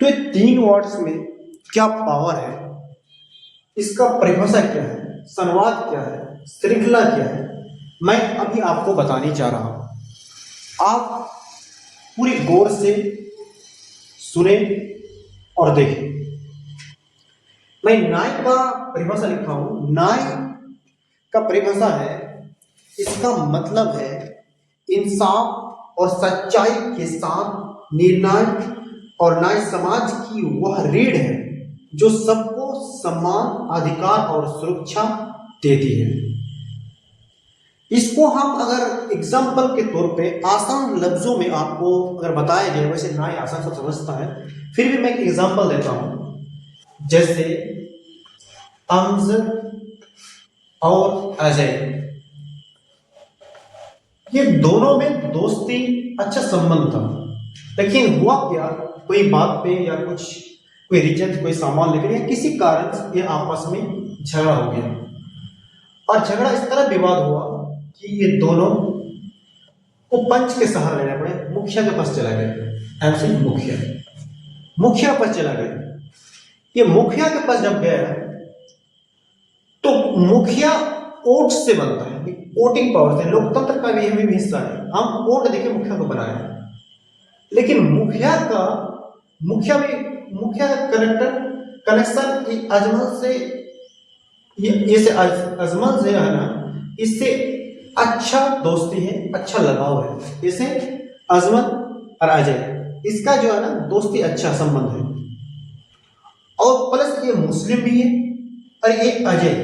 तो ये 3 वर्ड्स में क्या पावर है, इसका परिभाषा क्या है, संवाद क्या है, श्रृंखला क्या है, मैं अभी आपको बताने जा रहा हूं। आप पूरी गौर से सुने और देखें। मैं न्याय का परिभाषा लिखा हूं। न्याय का परिभाषा है, इसका मतलब है इंसाफ और सच्चाई के साथ निर्णय, और न्याय समाज की वह रीढ़ है जो सबको समान अधिकार और सुरक्षा देती है। इसको हम अगर एग्जाम्पल के तौर पे आसान लफ्जों में आपको अगर बताया जाए, वैसे न्याय आसान से समझता है, फिर भी मैं एक एग्जाम्पल देता हूं। जैसे अमजद और अजय, ये दोनों में दोस्ती अच्छा संबंध था, लेकिन हुआ क्या, कोई बात पे या कोई रीजन, कोई सामान लेकर या किसी कारण से ये आपस में झगड़ा हो गया, और झगड़ा इस तरह विवाद हुआ कि ये दोनों को पंच के सहारा लेना पड़े, मुखिया के पास चला गया। ऐसे मुखिया पास चला गया। ये मुखिया के पास जब गया तो मुखिया वोट से बनता है, वोटिंग पावर से, लोकतंत्र का भी हमें हिस्सा है, हम वोट देके मुखिया को बनाए। लेकिन मुखिया का कनेक्शन अजमल से, ये से अजमल से है ना, इससे अच्छा दोस्ती है, अच्छा लगाव है। जैसे अजमल और अजय, इसका जो है ना दोस्ती अच्छा संबंध है, और प्लस ये मुस्लिम भी है, और ये अजय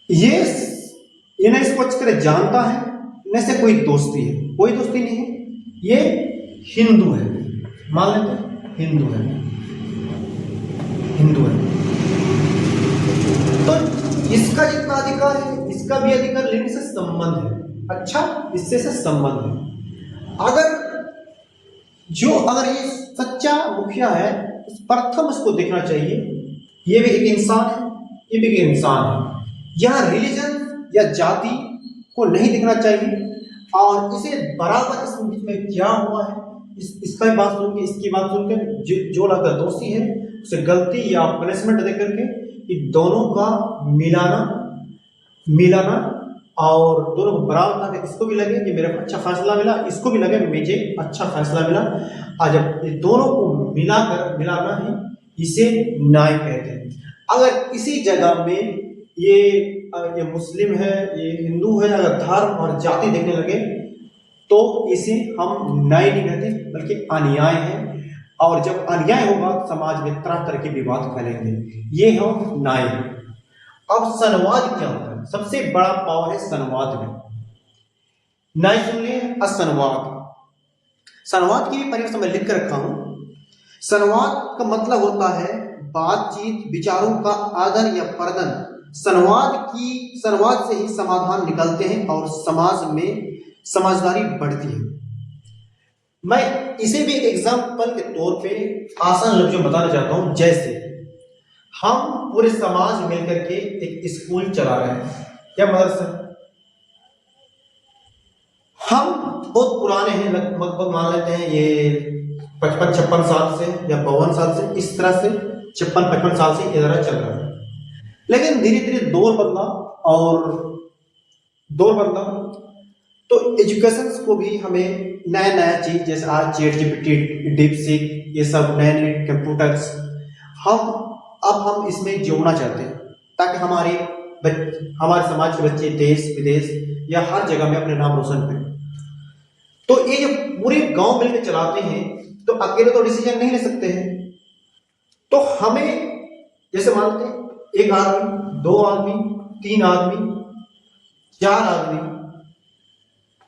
ये न इसको अच्छी तरह जानता है, न से कोई दोस्ती है, कोई दोस्ती नहीं है। ये हिंदू है, मान लेते हैं हिंदू है। तो इसका जितना अधिकार है, इसका भी अधिकार लेने से संबंध है, अच्छा इससे से संबंध है। अगर ये सच्चा मुखिया है, प्रथम इसको देखना चाहिए, ये भी एक इंसान है, ये भी एक इंसान है। यहाँ रिलीजन या जाति को नहीं देखना चाहिए, और इसे बराबर इसके बीच में क्या हुआ है, इसका भी बात सुन के, इसकी बात सुन के जो लगता दोषी है उसे गलती या पनिशमेंट दे करके कि दोनों का मिलाना और दोनों को बराबर था, इसको भी लगे कि मेरे को अच्छा फैसला मिला, इसको भी लगे मुझे अच्छा फैसला मिला, और जब ये दोनों को मिलाना ही इसे न्याय कहते हैं। अगर इसी जगह में ये मुस्लिम है, ये हिंदू है, अगर धर्म और जाति देखने लगे तो इसे हम न्याय नहीं कहते, बल्कि अन्याय है। और जब अन्याय होगा समाज में तरह तरह के विवाद फैलेंगे, ये हो न्याय। अब संवाद क्या होता है, सबसे बड़ा पावर है संवाद में। न्याय सुन लिए, संवाद की भी परिभाषा मैं लिख कर रखा हूं। संवाद का मतलब होता है बातचीत, विचारों का आदान या प्रदान। संवाद से ही समाधान निकलते हैं और समाज में समझदारी बढ़ती है। मैं इसे भी एग्जाम्पल के तौर पे आसान लफ्जों में बताना चाहता हूं। जैसे हम पूरे समाज मिलकर के एक स्कूल चला रहे हैं या मदरसा, हम बहुत पुराने हैं, लगभग मान लेते हैं ये 55-56 साल से या 52 साल से, इस तरह से 56-55 साल से इधर चल रहा है। लेकिन धीरे धीरे दौर बदला, तो एजुकेशन को भी हमें नया चीज, जैसे आज ChatGPT, DeepSeek, ये सब नए कंप्यूटर्स, हम इसमें जोड़ना चाहते हैं, ताकि हमारे समाज के बच्चे देश विदेश या हर जगह में अपने नाम रोशन करें। तो ये जो पूरे गांव मिलकर चलाते हैं, तो अकेले तो डिसीजन नहीं ले सकते हैं। तो हमें जैसे मानते हैं 1 आदमी, 2 आदमी, 3 आदमी, 4 आदमी,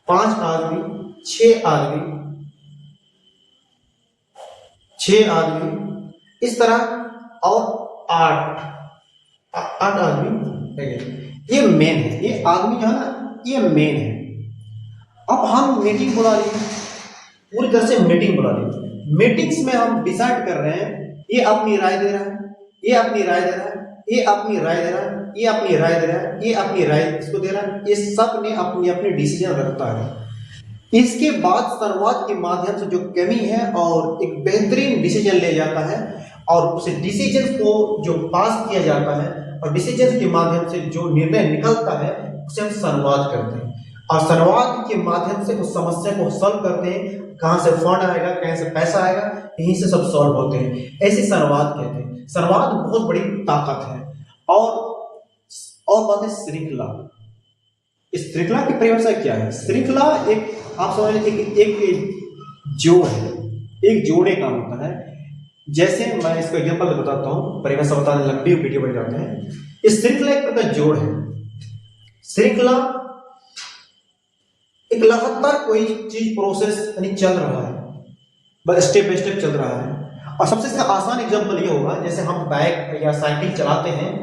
5 आदमी, 6 आदमी, इस तरह, और 8 आदमी। ये मेन है, ये आदमी जो है ना, ये मेन है। अब हम मीटिंग बुला ली, पूरी तरह से मीटिंग बुला ली। मीटिंग्स में हम डिसाइड कर रहे हैं, ये अपनी राय दे रहा है, ये अपनी राय दे रहा है, ये अपनी राय दे रहा है, ये अपनी राय दे रहा है, ये अपनी राय इसको दे रहा है। ये सब ने अपनी अपनी डिसीजन रखता है। इसके बाद संवाद के माध्यम से जो कमी है और एक बेहतरीन डिसीजन ले जाता है, और उस डिसीजन को जो पास किया जाता है और डिसीजन के माध्यम से जो निर्णय निकलता है उसे हम संवाद करते हैं। और संवाद के माध्यम से उस समस्या को सॉल्व करते हैं। कहाँ से फंड आएगा, कहाँ से पैसा आएगा, यहीं से सब सॉल्व होते हैं। ऐसे संवाद कहते हैं। संवाद बहुत बड़ी ताकत है। और बात है श्रृंखला। इस श्रृंखला की परिभाषा क्या है? श्रृंखला एक, आप समझ, एक जोड़ है, एक जोड़े काम होता है। जैसे मैं इसका एग्जांपल बताता हूँ, परिभाषा बताने लंबी वीडियो बन जाते हैं। इस श्रृंखला एक प्रकार जोड़ है। श्रृंखला एक लगातार कोई चीज प्रोसेस यानी चल रहा है, बस स्टेप बाय स्टेप चल रहा है। और सबसे आसान एग्जांपल ये होगा, जैसे हम बाइक या साइकिल चलाते हैं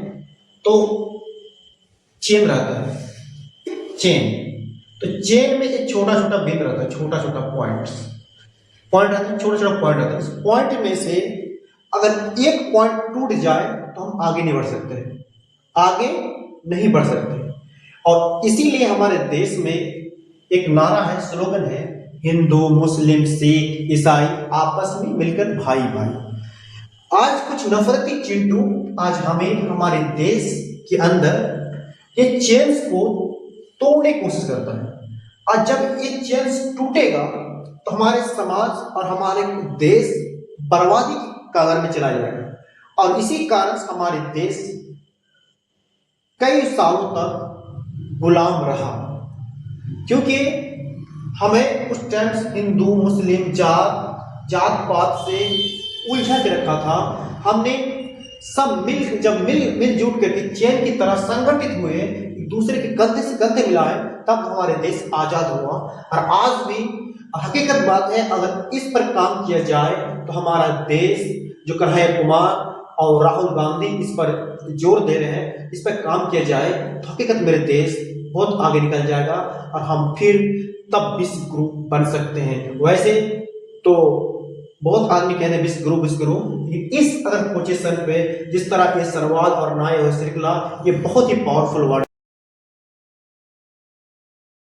तो चेन रहता है, चेन। तो चेन में एक छोटा छोटा बिंदु रहता है, छोटा छोटा पॉइंट रहता है, छोटा छोटा पॉइंट रहता है। इस पॉइंट में से अगर एक पॉइंट टूट जाए तो हम आगे नहीं बढ़ सकते, आगे नहीं बढ़ सकते। और इसीलिए हमारे देश में एक नारा है, स्लोगन है, हिंदू मुस्लिम सिख ईसाई आपस में मिलकर भाई भाई। आज कुछ नफरती चिंटू आज हमें हमारे देश के अंदर ये चेन्स को तोड़ने की कोशिश करता है। और जब ये चेन्स टूटेगा तो हमारे समाज और हमारे देश बर्बादी की कगार में चला जाएगा। और इसी कारण हमारे देश कई सालों तक गुलाम रहा, क्योंकि हमें उस टाइम हिंदू मुस्लिम जात पात से उलझा के रखा था। हमने सब मिलजुट करके चैन की तरह संगठित हुए, एक दूसरे के कंधे से कंधे मिलाए, तब हमारे देश आजाद हुआ। और आज भी हकीकत बात है, अगर इस पर काम किया जाए तो हमारा देश, जो कन्हैया कुमार और राहुल गांधी इस पर जोर दे रहे हैं, इस पर काम किया जाए तो हकीकत मेरे देश बहुत आगे निकल जाएगा और हम फिर तब विश्व गुरु बन सकते हैं। वैसे तो बहुत आदमी कहते हैं विश्व गुरु, इस अगर पोजीशन पे जिस तरह ये संवाद और न्याय और श्रृंखला, ये बहुत ही पावरफुल वर्ड